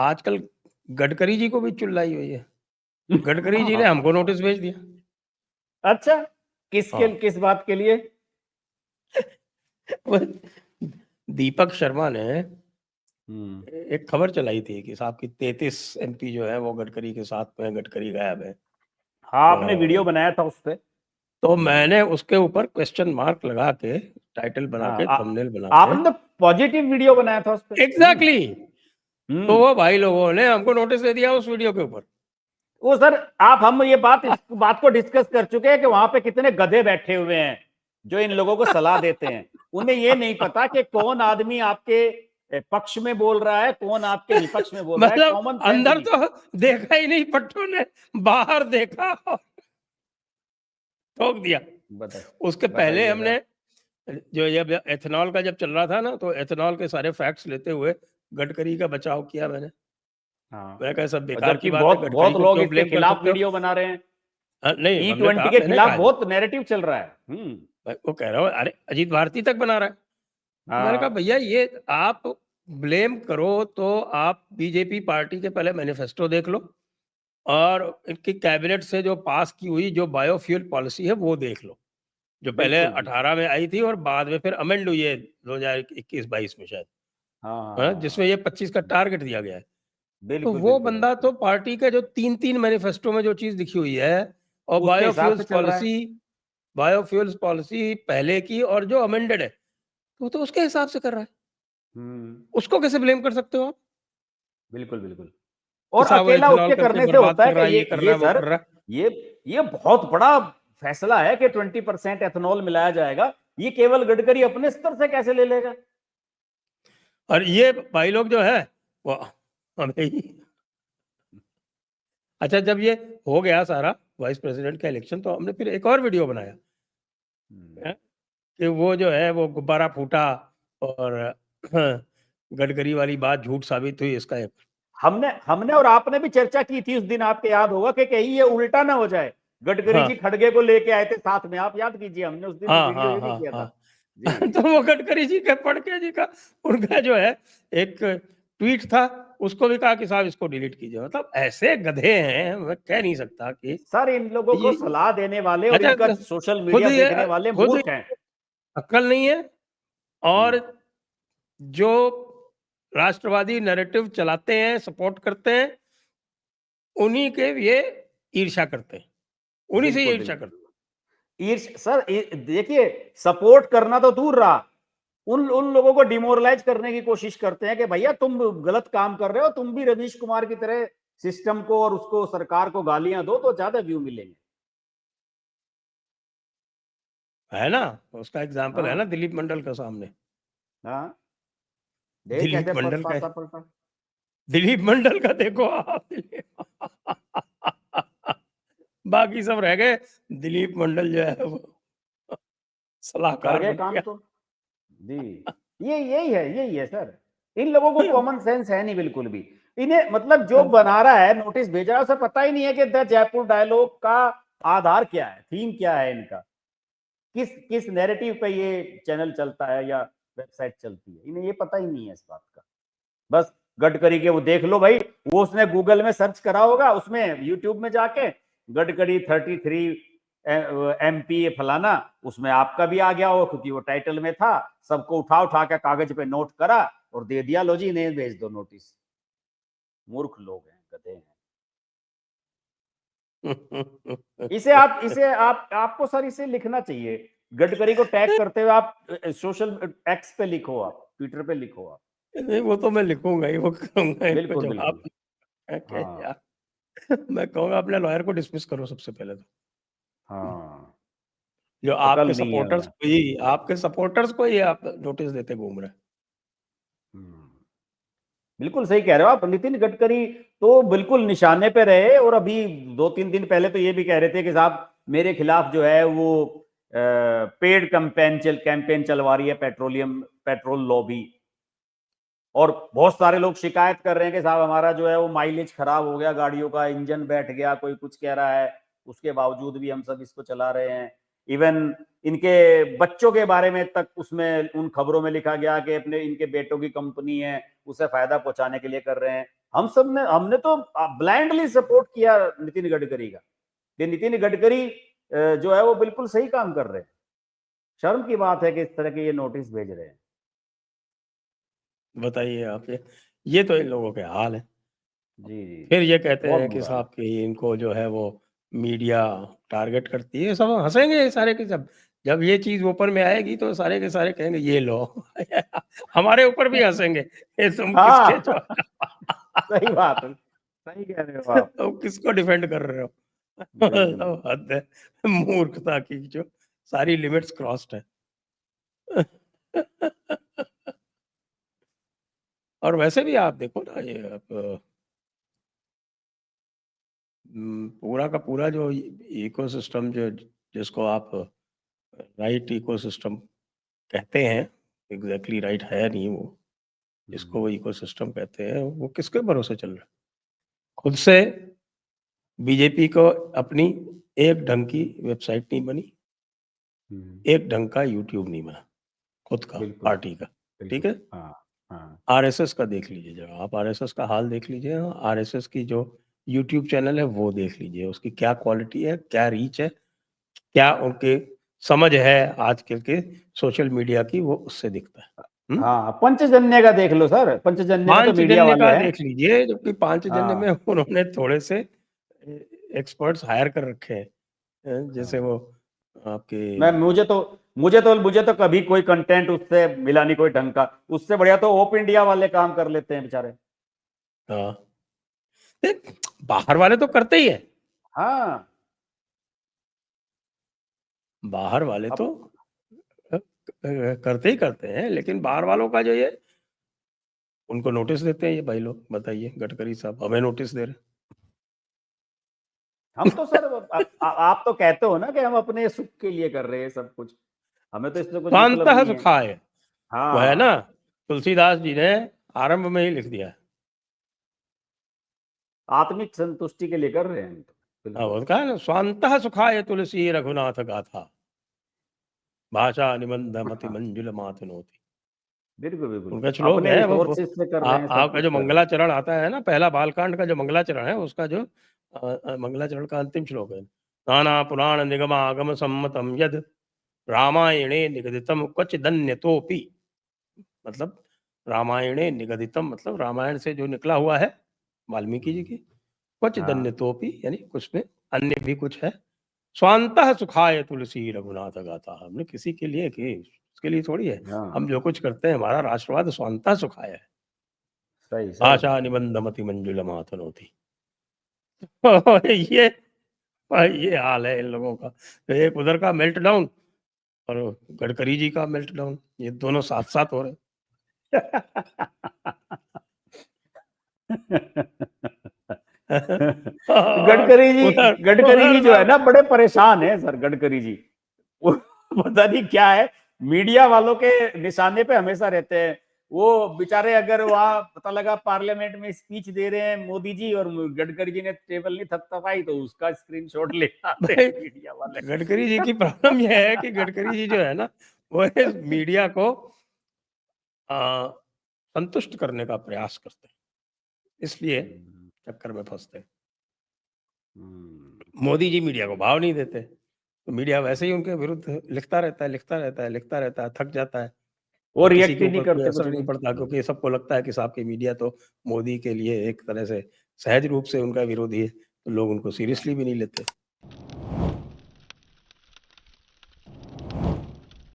आजकल गडकरी जी को भी चिल्लाई हुई है। गडकरी जी ने हमको नोटिस भेज दिया। अच्छा, किस बात के लिए? दीपक शर्मा ने एक खबर चलाई थी कि साहब की 33 MP जो है वो गडकरी के साथ में, गडकरी गायब है। हाँ, आपने वीडियो बनाया था उस पे। तो मैंने उसके ऊपर क्वेश्चन मार्क लगा के, टाइटल बना के, थंबनेल बना के, आपने तो पॉजिटिव वीडियो बनाया था उस पे। एग्जैक्टली। तो वो भाई लोगों ने हमको नोटिस दे दिया उस वीडियो के ऊपर। वो सर, हम ये बात को डिस्कस कर चुके हैं कि वहां पे कितने गधे बैठे हुए हैं जो इन लोगों को सलाह देते हैं। उन्हें ये नहीं पता कि कौन आदमी आपके पक्ष में बोल रहा है, कौन आपके विपक्ष में बोल रहा है। मतलब कॉमन अंदर तो देखा ही नहीं पट्टू ने, बाहर देखा और ठोक दिया। उसके पहले हमने जो जब एथेनॉल का जब चल रहा था ना, तो एथेनॉल के सारे फैक्ट्स लेते हुए गडकरी का बचाव किया मैंने। मैं कहा सब बेकार की बात है, बहुत को लोग क्यों इसके ब्लेम कर खिलाफ सकते हो? वीडियो बना रहे हैं। नहीं, हमने E20 कहा, के मैंने खिलाफ कहा बहुत नैरेटिव चल रहा है। मैं वो कह रहा हूँ, अरे अजीत भारती तक बना रहा है। मैंने कहा हाँ, भैया ये आप ब्लेम करो तो आप बीजेपी पार्टी के पहले मैनिफेस्टो देख लो, और इनकी कैबिनेट से जो पास की हुई जो बायोफ्यूल पॉलिसी है वो देख लो, जो पहले 18 में आई थी और बाद में फिर अमेंड हुई है 2021-22 में शायद, जिसमें ये 25 का टारगेट दिया गया है। तो वो बंदा तो पार्टी के जो 3-3 मैनिफेस्टो में जो चीज लिखी हुई है, और बायोफ्यूल्स पॉलिसी पहले की और जो अमेंडेड है, वो तो उसके हिसाब से कर रहा है। उसको कैसे ब्लेम कर सकते हो आप? बिल्कुल। और साहब अकेला इथेनॉल उसके करके करने से बर्बाद होता है कर रहा है, ये कि कर रहा ये है, वो सर, कर रहा है। ये बहुत बड़ा फैसला है कि 20% एथेनॉल मिलाया जाएगा। ये केवल गडकरी अपने स्तर से कैसे ले लेगा? और ये भाई लोग जो है वो हमें ही। अच्छा, जब ये हो गया सारा वाइस प्रेसिडेंट का इलेक्शन, तो हमने फिर एक और वीडियो बनाया कि वो जो है वो गुब्बारा फूटा और गडकरी वाली बात झूठ साबित हुई। इसका एक हमने और आपने भी चर्चा की थी उस दिन, आपके याद होगा कि कहीं ये उल्टा ना हो जाए। गडकरी जी खड़गे को लेके आए थे साथ में, आप याद कीजिए, हमने उस दिन वीडियो ये भी किया था जी। तो वो गडकरी जी के पड़के जी का उनका जो है एक ट्वीट था, उसको भी कहा कि साहब इसको डिलीट कीजिए। मतलब ऐसे गधे हैं, मैं कह नहीं सकता कि सर इन लोगों को सलाह देने वाले और अच्छा, इनका सोशल मीडिया देखने वाले खुद मूर्ख हैं। अक्ल नहीं है, और जो राष्ट्रवादी नैरेटिव चलाते हैं, सपोर्ट करते हैं, उन्हीं के ये ईर्ष्या करते हैं, उन्हीं से ये ईर्ष्या करते हैं। सर देखिए, सपोर्ट करना तो दूर रहा, उन लोगों को डिमोरलाइज करने की कोशिश करते हैं कि भैया तुम गलत काम कर रहे हो, तुम भी रवीश कुमार की तरह सिस्टम को और उसको सरकार को गालियां दो तो ज्यादा व्यू मिलेंगे। है ना, उसका एग्जाम्पल है ना दिलीप मंडल का सामने। दिलीप मंडल का दिलीप मंडल का देखो आप। बाकी सब रह गए, दिलीप मंडल जो है वो सलाहकार बन गया। तो जी, यही है सर। इन लोगों को कॉमन सेंस है नहीं बिल्कुल भी। इन्हें मतलब जो बना रहा है, नोटिस भेजा है, उसे पता ही नहीं है कि द जयपुर डायलॉग का आधार क्या है, थीम क्या है इनका, किस नैरेटिव पे ये चैनल चलता है या वेबसाइट चलती है। इन्हें ये पता ही नहीं है इस बात का। बस गडकरी के वो देख लो भाई, वो उसने गूगल में सर्च करा होगा, उसमें यूट्यूब में जाके गडकरी 33 MP फलाना, उसमें आपका भी आ गया हो क्योंकि वो टाइटल में था। सबको उठा के कागज पे नोट करा और दे दिया, लो जी इन्हें भेज दो नोटिस। मूर्ख लोग हैं, गधे हैं। आपको सर इसे लिखना चाहिए, गडकरी को टैग करते हुए आप सोशल एक्स पे लिखो, आप ट्विटर पे लिखो आप। नहीं, वो तो मैं लिखूंगा ही, वो करूंगा इनको जवाब। यार मैं कहूंगा अपने लॉयर को डिसमिस करो सबसे पहले तो। जो आपके सपोर्टर्स को ही आप नोटिस देते घूम रहे हैं। बिल्कुल सही कह रहे हो आप। नितिन गडकरी तो बिल्कुल निशाने पे रहे, और अभी 2-3 दिन पहले तो ये भी कह रहे थे कि साहब मेरे खिलाफ जो है वो पेड कैंपेन चलवा रही है पेट्रोल लॉबी। और बहुत सारे लोग शिकायत कर रहे हैं कि साहब हमारा जो है वो माइलेज खराब हो गया, गाड़ियों का इंजन बैठ गया, कोई कुछ कह रहा है, उसके बावजूद भी हम सब इसको चला रहे हैं। इवन इनके बच्चों के बारे में तक उसमें उन खबरों में लिखा गया कि अपने इनके बेटों की कंपनी है, उसे फायदा पहुंचाने के लिए कर रहे हैं। हमने तो ब्लाइंडली सपोर्ट किया नितिन गडकरी का। कि नितिन गडकरी जो है वो बिल्कुल सही काम कर रहे हैं। शर्म की बात है कि इस तरह के ये नोटिस भेज रहे हैं। बताइए आप, ये तो इन लोगों के हाल है। जी जी फिर ये कहते बहुत हैं कि बुरा है। साहब कि इनको जो है वो मीडिया टारगेट करती है। सब हंसेंगे ये सारे के सब, जब ये चीज ऊपर में आएगी तो सारे के सारे कहेंगे ये लो। हमारे ऊपर भी हंसेंगे, ये तुम किसके हाँ जो सही बात है, सही कह रहे हो आप। तुम किसको डिफेंड कर रहे हो। बिल्कुल सब हद है, मूर्खता की जो सारी लिमिट्स क्रॉस्ड है। और वैसे भी आप देखो ना, ये आप पूरा का पूरा जो इकोसिस्टम जो जिसको आप राइट इकोसिस्टम कहते हैं, एग्जैक्टली राइट है नहीं वो, जिसको वो इकोसिस्टम कहते हैं, वो किसके भरोसे चल रहा है। खुद से बीजेपी को अपनी एक ढंग की वेबसाइट नहीं बनी, एक ढंग का यूट्यूब नहीं बना खुद का, बिल्कुल पार्टी का। ठीक बिल्कुल। है, हाँ हाँ आरएसएस का देख लीजिए, जरा आप आरएसएस का हाल देख लीजिए, आरएसएस की जो यूट्यूब चैनल है वो देख लीजिए, उसकी क्या क्वालिटी है, क्या रीच है, क्या उनके समझ है आजकल के सोशल मीडिया की, वो उससे दिखता है। हाँ। पंचजन्य का देख लो सर, पंचजन्य में तो मीडिया पांचजन्य वाले का हैं। देख लीजिए, जबकि पांचजन्य में हाँ उन्होंने थोड़े से एक्सपर्ट्स हायर कर रखे हैं, जैसे हाँ। वो आपके मैं मुझे तो कभी कोई कंटेंट उससे मिला नहीं कोई ढंग का। उससे बढ़िया तो ओप इंडिया वाले काम कर लेते हैं बेचारे। हाँ, बाहर वाले तो करते ही है, हाँ बाहर वाले तो अब करते ही करते हैं, लेकिन बाहर वालों का जो ये उनको नोटिस देते हैं ये भाई लोग। बताइए गडकरी साहब हमें नोटिस दे रहे हम तो सर आप तो कहते हो ना कि हम अपने सुख के लिए कर रहे हैं सब कुछ। हमें तो इसमें कुछ मतलब स्वांतः नहीं है। सुखाय, वो है ना, हाँ तुलसीदास जी ने आरंभ में ही लिख दिया है। आत्मिक संतुष्टि के लिए कर रहे हैं हम तो। हाँ, बिल्कुल वो कहा ना, स्वांतः सुखाय तुलसी रघुनाथ गाथा, भाषा निबंध मति हाँ मंजुल मातनोति। बिल्कुल बिल्कुल। उनका श्लोक अपने है वो रिसोर्सेज से कर रहे हैं, सब आपका कुछ जो कर रहे हैं। मंगलाचरण आता है ना, पहला बालकांड का जो मंगलाचरण है, उसका जो मंगलाचरण का अंतिम श्लोक है, नाना पुराण निगम आगम सम्मतम यद रामायणे निगदितम क्वचिदन्यतोपि। मतलब रामायणे निगदितम मतलब रामायण से जो निकला हुआ है वाल्मीकि जी की, हाँ क्वचिदन्यतोपि यानी कुछ में अन्य भी कुछ है। स्वांतः सुखाय तुलसी रघुनाथ गाथा, हमने किसी के लिए कि उसके लिए थोड़ी है। हम हाँ जो कुछ करते हैं हमारा राष्ट्रवाद स्वांतः सुखाय है, सही सही भाषा बात है। निबंध मति मंजुल मातनोति। ये ये हाल है इन लोगों का। तो एक उधर का मेल्ट डाउन और गडकरी जी का मेल्ट डाउन, ये दोनों साथ साथ हो रहे हैं। और उधर गडकरी जी उधर जो है सब ना बड़े परेशान है सर, गडकरी जी। वो पता नहीं क्या है, मीडिया वालों के निशाने पे हमेशा रहते हैं। वो बेचारे अगर वहां पता लगा पार्लियामेंट में स्पीच दे रहे हैं मोदी जी और गडकरी जी ने टेबल नहीं थपथपाई तो उसका स्क्रीनशॉट ले आते भाई, हैं मीडिया वाले। गडकरी जी की प्रॉब्लम यह है कि गडकरी जी जो है ना, वो मीडिया को आ, संतुष्ट करने का प्रयास करते हैं, इसलिए हम्म, चक्कर में फंसते हैं। हम्म, मोदी जी मीडिया को भाव नहीं देते, तो मीडिया वैसे ही उनके विरुद्ध लिखता रहता है, लिखता रहता है, लिखता रहता है, थक जाता है, वो और किसी रिएक्ट के ही नहीं ऊपर कोई करते कुछ असर नहीं भी। पड़ता, क्योंकि सबको लगता है कि साहब की मीडिया तो मोदी के लिए एक तरह से सहज रूप से उनका विरोधी है, तो लोग उनको सीरियसली भी नहीं लेते।